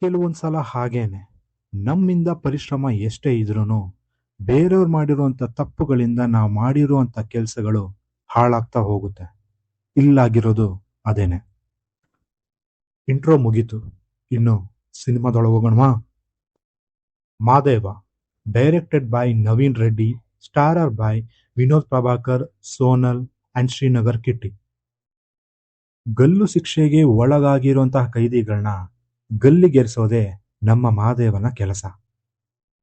ಕೆಲವೊಂದ್ಸಲ ಹಾಗೇನೆ ನಮ್ಮಿಂದ ಪರಿಶ್ರಮ ಎಷ್ಟೇ ಇದ್ರೂ ಬೇರೆಯವ್ರು ಮಾಡಿರುವಂತ ತಪ್ಪುಗಳಿಂದ ನಾವು ಮಾಡಿರುವಂತ ಕೆಲಸಗಳು ಹಾಳಾಗ್ತಾ ಹೋಗುತ್ತೆ. ಇಲ್ಲಾಗಿರೋದು ಅದೇನೆ. ಇಂಟ್ರೋ ಮುಗೀತು, ಇನ್ನು ಸಿನಿಮಾದೊಳಗೆ ಹೋಗೋಣವಾ? Madeva, directed by Naveen Reddy, starrer by Vinod Prabhakar, Sonal and Srinagar Kitty. ಗಲ್ಲು ಶಿಕ್ಷೆಗೆ ಒಳಗಾಗಿರುವಂತಹ ಕೈದಿಗಳನ್ನ ಗಲ್ಲಿಗೇರಿಸೋದೇ ನಮ್ಮ ಮಹಾದೇವನ ಕೆಲಸ.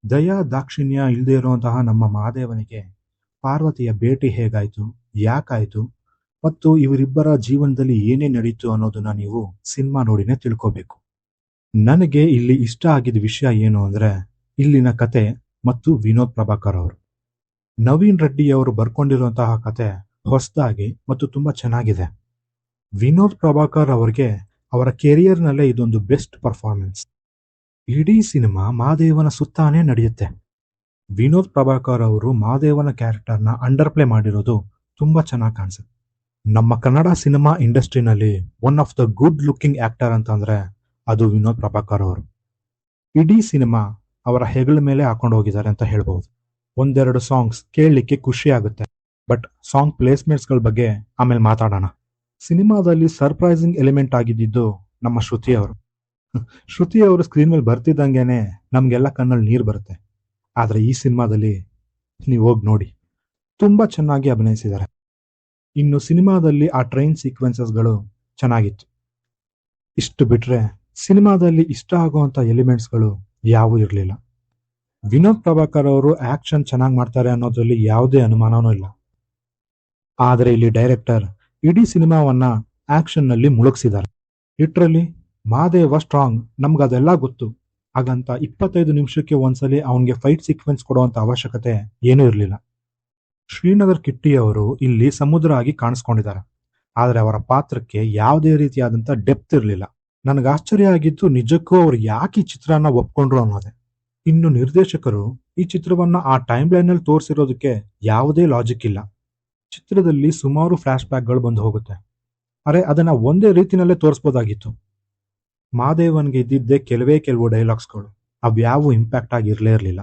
ದಯಾ ದಾಕ್ಷಿಣ್ಯ ಇಲ್ಲದೆ ಇರುವಂತಹ ನಮ್ಮ ಮಹಾದೇವನಿಗೆ ಪಾರ್ವತಿಯ ಭೇಟಿ ಹೇಗಾಯ್ತು, ಯಾಕಾಯ್ತು ಮತ್ತು ಇವರಿಬ್ಬರ ಜೀವನದಲ್ಲಿ ಏನೇ ನಡೀತು ಅನ್ನೋದನ್ನ ನೀವು ಸಿನಿಮಾ ನೋಡಿನೇ ತಿಳ್ಕೋಬೇಕು. ನನಗೆ ಇಲ್ಲಿ ಇಷ್ಟ ಆಗಿದ್ದ ವಿಷಯ ಏನು ಅಂದ್ರೆ ಇಲ್ಲಿನ ಕತೆ ಮತ್ತು ವಿನೋದ್ ಪ್ರಭಾಕರ್ ಅವರು. ನವೀನ್ ರೆಡ್ಡಿ ಅವರು ಬರ್ಕೊಂಡಿರುವಂತಹ ಕತೆ ಹೊಸದಾಗಿ ಮತ್ತು ತುಂಬಾ ಚೆನ್ನಾಗಿದೆ. ವಿನೋದ್ ಪ್ರಭಾಕರ್ ಅವರಿಗೆ ಅವರ ಕೆರಿಯರ್ನಲ್ಲೇ ಇದೊಂದು ಬೆಸ್ಟ್ ಪರ್ಫಾರ್ಮೆನ್ಸ್. ಇಡೀ ಸಿನಿಮಾ ಮಹಾದೇವನ ಸುತ್ತಾನೇ ನಡೆಯುತ್ತೆ. ವಿನೋದ್ ಪ್ರಭಾಕರ್ ಅವರು ಮಹಾದೇವನ ಕ್ಯಾರೆಕ್ಟರ್ನ ಅಂಡರ್ ಪ್ಲೇ ಮಾಡಿರೋದು ತುಂಬಾ ಚೆನ್ನಾಗಿ ಕಾಣಿಸುತ್ತೆ. ನಮ್ಮ ಕನ್ನಡ ಸಿನಿಮಾ ಇಂಡಸ್ಟ್ರಿನಲ್ಲಿ one of the good looking actor ಅಂತಂದ್ರೆ ಅದು ವಿನೋದ್ ಪ್ರಭಾಕರ್ ಅವರು. ಇಡೀ ಸಿನಿಮಾ ಅವರ ಹೆಗಲ ಮೇಲೆ ಹಾಕೊಂಡು ಹೋಗಿದ್ದಾರೆ ಅಂತ ಹೇಳ್ಬಹುದು. ಒಂದೆರಡು ಸಾಂಗ್ಸ್ ಕೇಳಲಿಕ್ಕೆ ಖುಷಿ ಆಗುತ್ತೆ, ಬಟ್ ಸಾಂಗ್ ಪ್ಲೇಸ್ಮೆಂಟ್ಸ್ಗಳ ಬಗ್ಗೆ ಆಮೇಲೆ ಮಾತಾಡೋಣ. ಸಿನಿಮಾದಲ್ಲಿ ಸರ್ಪ್ರೈಸಿಂಗ್ ಎಲಿಮೆಂಟ್ ಆಗಿದ್ದು ನಮ್ಮ ಶ್ರುತಿ ಅವರು. ಶ್ರುತಿ ಅವರು ಸ್ಕ್ರೀನ್ ಮೇಲೆ ಬರ್ತಿದ್ದಂಗೆನೆ ನಮ್ಗೆಲ್ಲ ಕಣ್ಣಲ್ಲಿ ನೀರು ಬರುತ್ತೆ. ಆದ್ರೆ ಈ ಸಿನಿಮಾದಲ್ಲಿ ನೀವು ಹೋಗಿ ನೋಡಿ, ತುಂಬಾ ಚೆನ್ನಾಗಿ ಅಭಿನಯಿಸಿದ್ದಾರೆ. ಇನ್ನು ಸಿನಿಮಾದಲ್ಲಿ ಆ ಟ್ರೈನ್ ಸೀಕ್ವೆನ್ಸಸ್ಗಳು ಚೆನ್ನಾಗಿತ್ತು. ಇಷ್ಟು ಬಿಟ್ರೆ ಸಿನಿಮಾದಲ್ಲಿ ಇಷ್ಟ ಆಗುವಂತ ಎಲಿಮೆಂಟ್ಸ್ಗಳು ಯಾವೂ ಇರಲಿಲ್ಲ. ವಿನೋದ್ ಪ್ರಭಾಕರ್ ಅವರು ಆಕ್ಷನ್ ಚೆನ್ನಾಗಿ ಮಾಡ್ತಾರೆ ಅನ್ನೋದ್ರಲ್ಲಿ ಯಾವುದೇ ಅನುಮಾನನೂ ಇಲ್ಲ. ಆದರೆ ಇಲ್ಲಿ ಡೈರೆಕ್ಟರ್ ಇಡೀ ಸಿನಿಮಾವನ್ನ ಆಕ್ಷನ್ ನಲ್ಲಿ ಮುಳುಗಿಸಿದ್ದಾರೆ. ಲಿಟ್ರಲಿ ಮಹಾದೇವ ಸ್ಟ್ರಾಂಗ್, ನಮ್ಗದೆಲ್ಲ ಗೊತ್ತು. ಹಾಗಂತ 25 ನಿಮಿಷಕ್ಕೆ ಒಂದ್ಸಲಿ ಅವನಿಗೆ ಫೈಟ್ ಸೀಕ್ವೆನ್ಸ್ ಕೊಡುವಂತ ಅವಶ್ಯಕತೆ ಏನೂ ಇರಲಿಲ್ಲ. ಶ್ರೀನಗರ್ ಕಿಟ್ಟಿ ಅವರು ಇಲ್ಲಿ ಸಮುದ್ರ ಆಗಿ ಕಾಣಿಸ್ಕೊಂಡಿದ್ದಾರೆ, ಆದ್ರೆ ಅವರ ಪಾತ್ರಕ್ಕೆ ಯಾವುದೇ ರೀತಿಯಾದಂತ ಡೆಪ್ತ್ ಇರಲಿಲ್ಲ. ನನಗೆ ಆಶ್ಚರ್ಯ ಆಗಿದ್ದು ನಿಜಕ್ಕೂ ಅವ್ರು ಯಾಕೆ ಈ ಚಿತ್ರನ ಒಪ್ಕೊಂಡ್ರು ಅನ್ನೋದೇ. ಇನ್ನು ನಿರ್ದೇಶಕರು ಈ ಚಿತ್ರವನ್ನ ಆ ಟೈಮ್ ಲೈನ್ ಅಲ್ಲಿ ತೋರಿಸಿರೋದಕ್ಕೆ ಯಾವುದೇ ಲಾಜಿಕ್ ಇಲ್ಲ. ಚಿತ್ರದಲ್ಲಿ ಸುಮಾರು ಫ್ಲಾಶ್ ಬ್ಯಾಕ್ಗಳು ಬಂದು ಹೋಗುತ್ತೆ. ಅರೆ ಅದನ್ನ ಒಂದೇ ರೀತಿನಲ್ಲೇ ತೋರಿಸ್ಬೋದಾಗಿತ್ತು. ಮಹಾದೇವನ್ಗೆ ಇದ್ದಿದ್ದೇ ಕೆಲವು ಡೈಲಾಗ್ಸ್ಗಳು, ಅವ್ಯಾವು ಇಂಪ್ಯಾಕ್ಟ್ ಆಗಿರ್ಲೇ ಇರಲಿಲ್ಲ.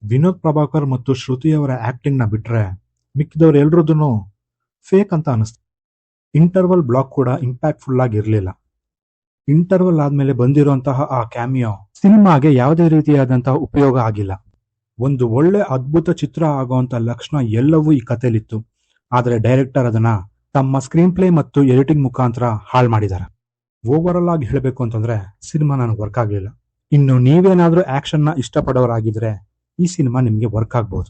ವಿನೋದ್ ಪ್ರಭಾಕರ್ ಮತ್ತು ಶ್ರುತಿ ಅವರ ಆಕ್ಟಿಂಗ್ ನ ಬಿಟ್ರೆ ಮಿಕ್ಕಿದವ್ರು ಎಲ್ರದೂ ಫೇಕ್ ಅಂತ ಅನಿಸ್ತು. ಇಂಟರ್ವಲ್ ಬ್ಲಾಕ್ ಕೂಡ ಇಂಪ್ಯಾಕ್ಟ್ಫುಲ್ ಆಗಿರ್ಲಿಲ್ಲ. ಇಂಟರ್ವಲ್ ಆದ್ಮೇಲೆ ಬಂದಿರುವಂತಹ ಆ ಕ್ಯಾಮಿಯೋ ಸಿನಿಮಾಗೆ ಯಾವುದೇ ರೀತಿಯಾದಂತಹ ಉಪಯೋಗ ಆಗಿಲ್ಲ. ಒಂದು ಒಳ್ಳೆ ಅದ್ಭುತ ಚಿತ್ರ ಆಗುವಂತ ಲಕ್ಷಣ ಎಲ್ಲವೂ ಈ ಕಥೆಲಿತ್ತು, ಆದ್ರೆ ಡೈರೆಕ್ಟರ್ ಅದನ್ನ ತಮ್ಮ ಸ್ಕ್ರೀನ್ ಪ್ಲೇ ಮತ್ತು ಎಡಿಟಿಂಗ್ ಮುಖಾಂತರ ಹಾಳು ಮಾಡಿದ್ದಾರೆ. ಓವರ್ ಆಲ್ ಆಗಿ ಹೇಳಬೇಕು ಅಂತಂದ್ರೆ ಸಿನಿಮಾ ನನಗೆ ವರ್ಕ್ ಆಗ್ಲಿಲ್ಲ. ಇನ್ನು ನೀವೇನಾದ್ರೂ ಆಕ್ಷನ್ ನ ಇಷ್ಟಪಡೋರಾಗಿದ್ರೆ ಈ ಸಿನಿಮಾ ನಿಮ್ಗೆ ವರ್ಕ್ ಆಗ್ಬಹುದು.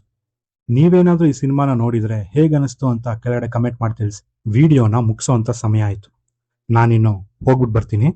ನೀವೇನಾದ್ರೂ ಈ ಸಿನಿಮಾನ ನೋಡಿದ್ರೆ ಹೇಗನಿಸ್ತು ಅಂತ ಕೆಳಗಡೆ ಕಮೆಂಟ್ ಮಾಡಿ ತಿಳಿಸಿ. ವಿಡಿಯೋನ ಮುಗಿಸೋ ಅಂತ ಸಮಯ ಆಯ್ತು. ನಾನಿನ್ನು ಹೋಗ್ಬಿಟ್ಟು ಬರ್ತೀನಿ.